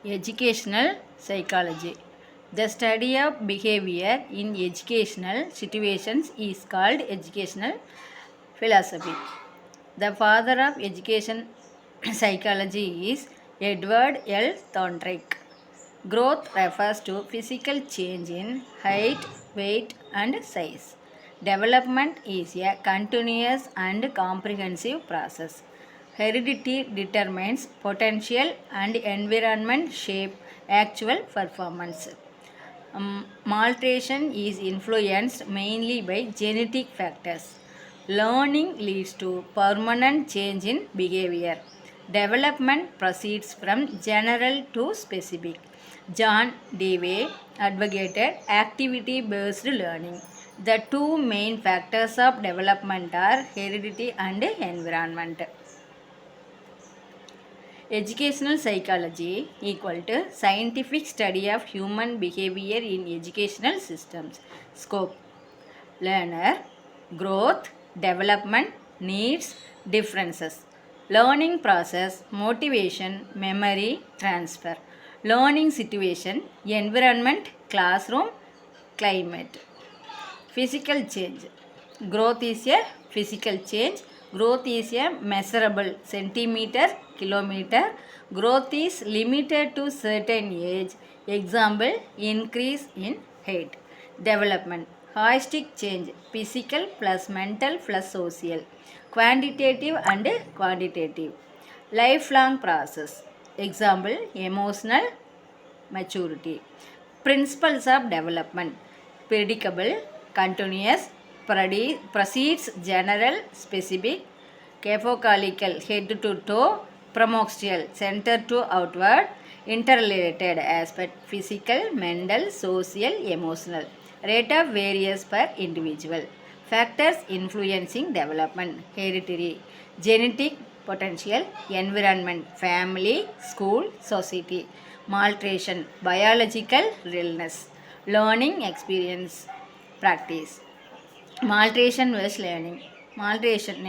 Educational psychology. The study of behavior in educational situations is called educational philosophy. The father of education psychology is Edward L. Thorndike. Growth refers to physical change in height, weight, and size. Development is a continuous and comprehensive process. Heredity determines potential and environment shape actual performance. Malnutrition is influenced mainly by genetic factors. Learning leads to permanent change in behavior. Development proceeds from general to specific. John Dewey advocated activity based learning. The two main factors of development are heredity and environment. Educational psychology equal to scientific study of human behavior in educational systems. Scope: learner, growth, development, needs, differences. Learning process, motivation, memory, transfer. Learning situation, environment, classroom, climate. Physical change. Growth is a physical change. Growth is a measurable centimeter, kilometer. Growth is limited to certain age. Example, increase in height. Development. Holistic change. Physical plus mental plus social. Quantitative and quantitative. Lifelong process. Example, emotional maturity. Principles of development: predicable, continuous, precedes general, specific, caphocalical, head to toe, promoxial, center to outward, interrelated aspect, physical, mental, social, emotional. Rate of variance per individual. Factors influencing development: hereditary, genetic potential, environment, family, school, society. Malnutrition, biological illness, learning experience, practice. Malnutrition versus learning. Malnutrition,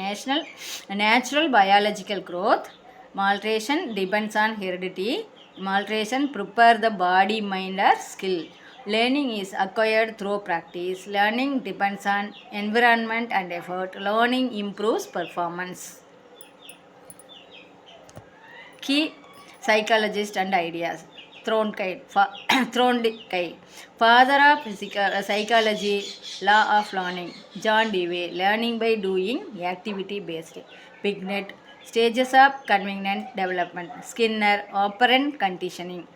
natural biological growth. Malnutrition depends on heredity. Malnutrition prepare the body, mind, or skill. Learning is acquired through practice. Learning depends on environment and effort. Learning improves performance. Key psychologist and ideas. Thorndike, father of psychology, law of learning. John Dewey, learning by doing, activity based. Binet, stages of convenient development. Skinner, operant conditioning.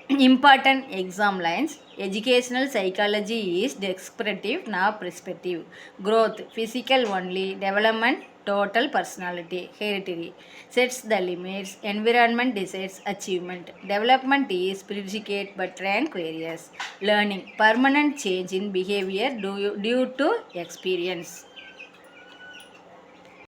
Important exam lines: educational psychology is descriptive, not prescriptive. Growth, physical only. Development, total personality. Hereditary, sets the limits. Environment decides achievement. Development is predicate but rank various. Learning, permanent change in behavior due to experience.